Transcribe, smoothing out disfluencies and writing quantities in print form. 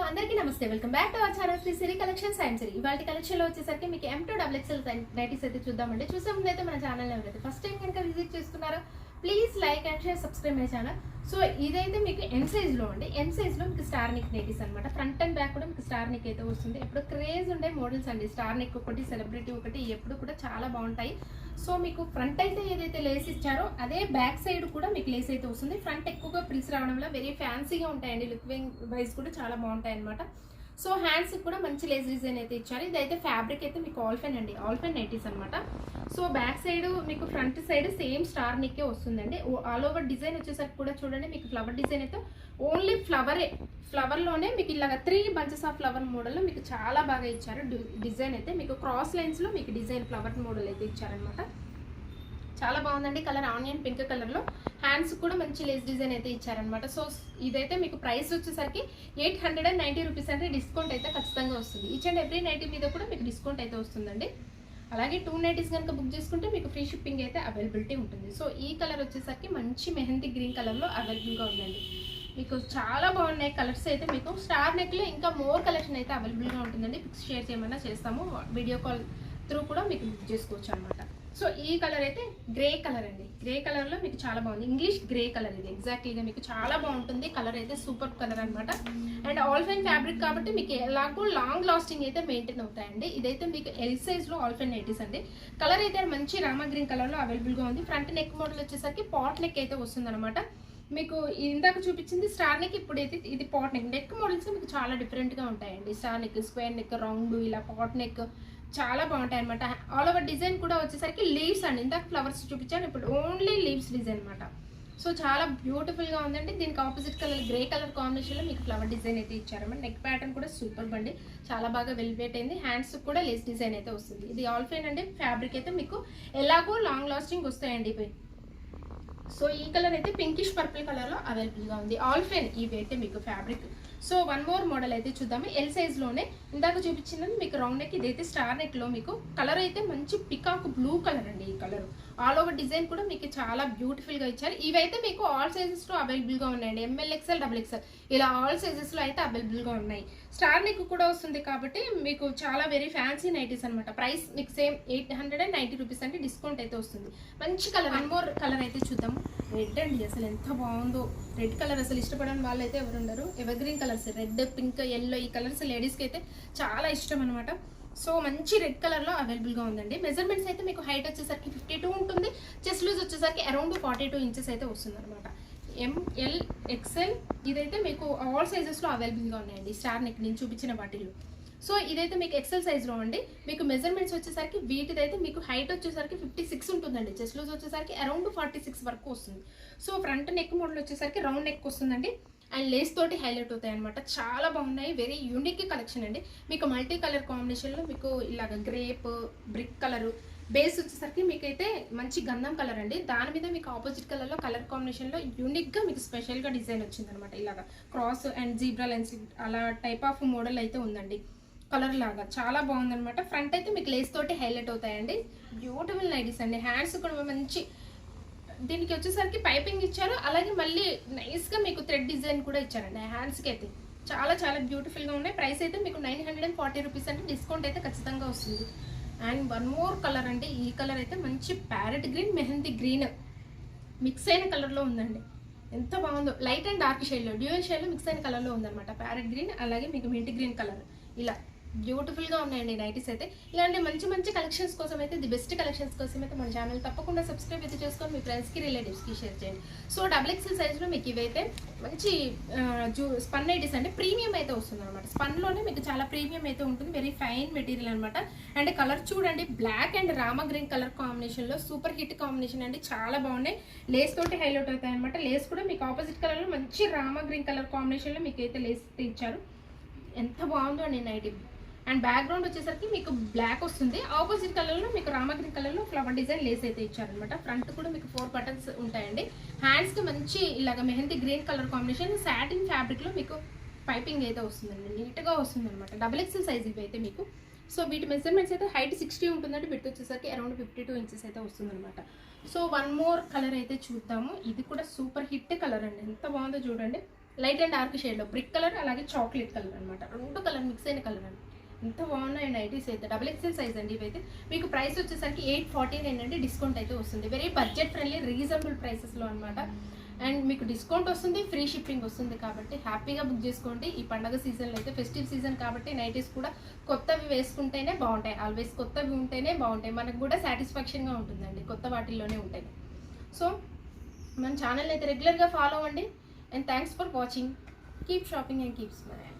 అందరికీ నమస్తే. Welcome back to our channel Sri Siri collections and Siri. ఇవాళ కలెక్షన్ లో వచ్చేసరికి మీకు M2XXL నైటీస్ అయితే చూద్దామండి. చూసే ముందు అయితే మన ఛానల్ ఎవరైతే ఫస్ట్ టైం కనుక విజిట్ చేస్తున్నారో please like and share, subscribe my channel. So ఇదైతే మీకు ఎం సైజ్ లో అండి. ఎం సైజ్ లో మీకు స్టార్ నెక్ నైటీస్ అనమాట. ఫ్రంట్ అండ్ బ్యాక్ కూడా మీకు స్టార్ నెక్ అయితే వస్తుంది. ఎప్పుడు క్రేజ్ ఉండే మోడల్స్ అండి. స్టార్ నెక్ ఒకటి, సెలబ్రిటీ ఒకటి, ఎప్పుడు కూడా చాలా బాగుంటాయి. సో మీకు ఫ్రంట్ అయితే ఏదైతే లేస్ ఇచ్చారో అదే బ్యాక్ సైడ్ కూడా మీకు లేస్ అయితే వస్తుంది. ఫ్రంట్ ఎక్కువగా ప్రిల్స్ రావడంలో వెరీ ఫ్యాన్సీగా ఉంటాయండి. లుక్ వైజ్ కూడా చాలా బాగుంటాయి అనమాట. సో హ్యాండ్స్ కూడా మంచి లేస్ డిజైన్ అయితే ఇచ్చారు. ఇదైతే ఫ్యాబ్రిక్ అయితే మీకు ఆల్ఫెన్ అండి, ఆల్ఫెన్ నైటీస్ అనమాట. సో బ్యాక్ సైడ్ మీకు ఫ్రంట్ సైడ్ సేమ్ స్టార్ నెక్కే వస్తుందండి. ఆల్ ఓవర్ డిజైన్ వచ్చేసరికి కూడా చూడండి, మీకు ఫ్లవర్ డిజైన్ అయితే ఓన్లీ ఫ్లవర్లోనే మీకు ఇలాగ 3 బంచెస్ ఆఫ్ ఫ్లవర్ మోడల్లో మీకు చాలా బాగా ఇచ్చారు. డిజైన్ అయితే మీకు క్రాస్ లైన్స్లో మీకు డిజైన్ ఫ్లవర్ మోడల్ అయితే ఇచ్చారనమాట. చాలా బాగుందండి. కలర్ ఆనియన్ పింక్ కలర్లో. హ్యాండ్స్ కూడా మంచి లేస్ డిజైన్ అయితే ఇచ్చారనమాట. సో ఇదైతే మీకు ప్రైస్ వచ్చేసరికి 890 రూపీస్ అంటే డిస్కౌంట్ అయితే ఖచ్చితంగా వస్తుంది. ఈచ్ అండ్ ఎవ్రీ నైటీ మీద కూడా మీకు డిస్కౌంట్ అయితే వస్తుందండి. అలాగే 2 నైటీస్ కనుక బుక్ చేసుకుంటే మీకు ఫ్రీ షిప్పింగ్ అయితే అవైలబిలిటీ ఉంటుంది. సో ఈ కలర్ వచ్చేసరికి మంచి మెహందీ గ్రీన్ కలర్లో అవైలబుల్గా ఉందండి. మీకు చాలా బాగున్నాయి కలర్స్ అయితే. మీకు స్టార్ నెక్లో ఇంకా మోర్ కలెక్షన్ అయితే అవైలబుల్గా ఉంటుందండి. పిక్స్ షేర్ చేయమన్నా చేస్తాము. వీడియో కాల్ త్రూ కూడా మీకు బుక్ చేసుకోవచ్చు అనమాట. సో ఈ కలర్ అయితే గ్రే కలర్ అండి. గ్రే కలర్లో మీకు చాలా బాగుంది. ఇంగ్లీష్ గ్రే కలర్ ఇది ఎగ్జాక్ట్లీగా మీకు చాలా బాగుంటుంది. కలర్ అయితే సూపర్ కలర్ అనమాట. అండ్ ఆల్ఫైన్ ఫ్యాబ్రిక్ కాబట్టి మీకు ఎలాగో లాంగ్ లాస్టింగ్ అయితే మెయింటైన్ అవుతాయండి. ఇదైతే మీకు ఎల్ సైజ్లో ఆల్ఫైన్ నైటీస్ అండి. కలర్ అయితే మంచి రామా గ్రీన్ కలర్లో అవైలబుల్గా ఉంది. ఫ్రంట్ నెక్ మోడల్ వచ్చేసరికి పాట్ నెక్ అయితే వస్తుంది అనమాట. మీకు ఇందాక చూపించింది స్టార్ నెక్, ఇప్పుడు అయితే ఇది పాట్ నెక్. నెక్ మోడల్స్ మీకు చాలా డిఫరెంట్గా ఉంటాయండి. Star neck, square neck, round, ఇలా పాట్ నెక్ చాలా బాగుంటాయి అనమాట. ఆల్ ఓవర్ డిజైన్ కూడా వచ్చేసరికి లీవ్స్ అండి. ఇందాక ఫ్లవర్స్ చూపించాను, ఇప్పుడు ఓన్లీ లీవ్స్ డిజైన్ అనమాట. సో చాలా బ్యూటిఫుల్గా ఉందండి. దీనికి ఆపోజిట్ కలర్ గ్రే కలర్ కాంబినేషన్లో మీకు ఫ్లవర్ డిజైన్ అయితే ఇచ్చారన్నమాట. నెక్ ప్యాటర్న్ కూడా సూపర్ బండి, చాలా బాగా వెల్వేట్ అయింది. హ్యాండ్స్ కూడా లేస్ డిజైన్ అయితే వస్తుంది. ఇది ఆల్ఫైన్ అండి. ఫ్యాబ్రిక్ అయితే మీకు ఎలాగో లాంగ్ లాస్టింగ్ వస్తాయండి ఇవి. సో ఈ కలర్ అయితే పింకిష్ పర్పుల్ కలర్లో అవైలబుల్గా ఉంది. ఆల్ఫైన్ ఇవి అయితే మీకు fabric. So one more model అయితే చూద్దాము. ఎల్ సైజ్లోనే ఇందాక చూపించినది మీకు రౌండ్ నెక్, ఇదైతే స్టార్ నెక్లో మీకు కలర్ అయితే మంచి పికాక్ బ్లూ కలర్ అండి. ఈ కలర్ ఆల్ ఓవర్ డిజైన్ కూడా మీకు చాలా బ్యూటిఫుల్గా ఇచ్చారు. ఇవైతే మీకు ఆల్ సైజెస్లో అవైలబుల్గా ఉన్నాయండి. ML, XL, XXL ఇలా ఆల్ సైజెస్లో అయితే అవైలబుల్గా ఉన్నాయి. స్టార్ నెక్ కూడా వస్తుంది కాబట్టి మీకు చాలా వెరీ ఫ్యాన్సీ నైటీస్ అనమాట. ప్రైస్ మీకు సేమ్ 890 రూపీస్ అంటే డిస్కౌంట్ అయితే వస్తుంది. మంచి కలర్. వన్ మోర్ కలర్ అయితే చూద్దాము. రెడ్ అండి, అసలు ఎంత బాగుందో. రెడ్ కలర్ అసలు ఇష్టపడని వాళ్ళు అయితే ఎవరు ఉండరు. Ever green colours, red, pink, yellow ఈ కలర్స్ లేడీస్కి అయితే చాలా ఇష్టం అనమాట. సో మంచి రెడ్ కలర్లో అవైలబుల్గా ఉందండి. మెజర్మెంట్స్ అయితే మీకు హైట్ వచ్చేసరికి 52 ఉంటుంది. చెస్ట్ లూజ్ వచ్చేసరికి అరౌండ్ 42 ఇంచెస్ అయితే వస్తుంది అనమాట. ML, XL ఇదైతే మీకు ఆల్ సైజెస్లో అవైలబుల్గా ఉన్నాయండి. స్టార్ నెక్ నేను చూపించిన వాటిల్లో. సో ఇదైతే మీకు XL సైజ్లో అండి. మీకు మెజర్మెంట్స్ వచ్చేసరికి వీటిదైతే మీకు హైట్ వచ్చేసరికి 56 ఉంటుందండి. చెస్ట్ లూజ్ వచ్చేసరికి అరౌండ్ 46 వరకు వస్తుంది. సో ఫ్రంట్ నెక్ మోడల్ వచ్చేసరికి రౌండ్ నెక్ వస్తుందండి. అండ్ లేస్ తోటి హైలైట్ అవుతాయి అనమాట. చాలా బాగున్నాయి. వెరీ యూనిక్ కలెక్షన్ అండి. మీకు మల్టీ కలర్ కాంబినేషన్లో మీకు ఇలాగ గ్రేప్, బ్రిక్ కలరు, బేస్ వచ్చేసరికి మీకైతే మంచి గంధం కలర్ అండి. దాని మీద మీకు ఆపోజిట్ కలర్లో కలర్ కాంబినేషన్లో యూనిక్గా మీకు స్పెషల్గా డిజైన్ వచ్చిందనమాట. ఇలాగ క్రాస్ అండ్ జీబ్రా లైన్స్ అలా టైప్ ఆఫ్ మోడల్ అయితే ఉందండి. కలర్ లాగా చాలా బాగుందనమాట. ఫ్రంట్ అయితే మీకు లేస్ తోటి హైలైట్ అవుతాయండి. బ్యూటిఫుల్ నైటీస్ అండి. హ్యాండ్స్ కూడా మంచి దీనికి వచ్చేసరికి పైపింగ్ ఇచ్చారు. అలాగే మళ్ళీ నైస్గా మీకు థ్రెడ్ డిజైన్ కూడా ఇచ్చారండి హ్యాండ్స్కి అయితే. చాలా చాలా బ్యూటిఫుల్గా ఉన్నాయి. ప్రైస్ అయితే మీకు 940 రూపీస్ అంటే డిస్కౌంట్ అయితే ఖచ్చితంగా వస్తుంది. అండ్ వన్ మోర్ కలర్ అంటే ఈ కలర్ అయితే మంచి parrot green, mehndi green mix అయిన కలర్లో ఉందండి. ఎంత బాగుందో. లైట్ అండ్ డార్క్ షేడ్లో, డ్యూయల్ షేడ్లో మిక్స్ అయిన కలర్లో ఉందన్నమాట. ప్యారెట్ గ్రీన్ అలాగే మీకు మింట్ గ్రీన్ కలర్ ఇలా బ్యూటిఫుల్గా ఉన్నాయండి నైటీస్ అయితే. ఇలాంటి మంచి మంచి కలెక్షన్స్ కోసం అయితే, ది బెస్ట్ కలెక్షన్స్ కోసం అయితే మన ఛానల్ తప్పకుండా సబ్స్క్రైబ్ అయితే చేసుకొని మీ ఫ్రెండ్స్కి, రిలేటివ్స్కి షేర్ చేయండి. సో XXL సైజ్లో మీకు ఇవైతే మంచి స్పన్ నైటీస్ అంటే ప్రీమియం అయితే వస్తుంది అనమాట. స్పన్లోనే మీకు చాలా ప్రీమియం అయితే ఉంటుంది. వెరీ ఫైన్ మెటీరియల్ అనమాట. అండ్ కలర్ చూడండి, బ్లాక్ అండ్ రామా గ్రీన్ కలర్ కాంబినేషన్లో సూపర్ హిట్ కాంబినేషన్ అండి. చాలా బాగున్నాయి. లేస్ తోటి హైలైట్ అవుతాయి అనమాట. లేస్ కూడా మీకు ఆపోజిట్ కలర్లో మంచి రామా గ్రీన్ కలర్ కాంబినేషన్లో మీకు అయితే లేస్ ఇచ్చారు. ఎంత బాగుందో అండి నైటీ. అండ్ బ్యాక్గ్రౌండ్ వచ్చేసరికి మీకు బ్లాక్ వస్తుంది. ఆపోజిట్ కలర్లో మీకు రామా గ్రీన్ కలర్లో ఫ్లవర్ డిజైన్ లేస్ అయితే ఇచ్చారనమాట. ఫ్రంట్ కూడా మీకు 4 బటన్స్ ఉంటాయండి. హ్యాండ్స్కి మంచి ఇలాగ mehndi green colour combination satin ఫ్యాబ్రిక్లో మీకు పైపింగ్ అయితే వస్తుందండి. నీట్గా వస్తుంది అనమాట. XXL సైజ్ ఇవి అయితే మీకు. సో వీటి మెజర్మెంట్స్ అయితే హైట్ 60 ఉంటుందండి. బిట్ వచ్చేసరికి అరౌండ్ 52 ఇంచెస్ అయితే వస్తుందన్నమాట. సో వన్ మోర్ కలర్ అయితే చూద్దాము. ఇది కూడా సూపర్ హిట్ కలర్ అండి. ఎంత బాగుందో చూడండి. లైట్ అండ్ డార్క్ షేడ్లో బ్రిక్ కలర్ అలాగే చాక్లెట్ కలర్ అనమాట, 2 కలర్ మిక్స్ అయిన కలర్ అండి. ఎంత బాగున్నాయి నైటీస్ అయితే. XXL సైజ్ అండి ఇవైతే. మీకు ప్రైస్ వచ్చేసరికి 849 అండి, డిస్కౌంట్ అయితే వస్తుంది. వెరీ బడ్జెట్ ఫ్రెండ్లీ రీజనబుల్ ప్రైసెస్లో అనమాట. అండ్ మీకు డిస్కౌంట్ వస్తుంది, ఫ్రీ షిప్పింగ్ వస్తుంది, కాబట్టి హ్యాపీగా బుక్ చేసుకోండి. ఈ పండగ సీజన్లో అయితే ఫెస్టివ్ సీజన్ కాబట్టి నైటీస్ కూడా కొత్తవి వేసుకుంటేనే బాగుంటాయి, ఆల్వేస్ కొత్తవి ఉంటేనే బాగుంటాయి, మనకు కూడా సాటిస్ఫాక్షన్గా ఉంటుందండి కొత్త వాటిల్లోనే ఉంటాయి. సో మన ఛానల్ అయితే రెగ్యులర్గా ఫాలో అవ్వండి. And thanks for watching. Keep shopping and keep smiling.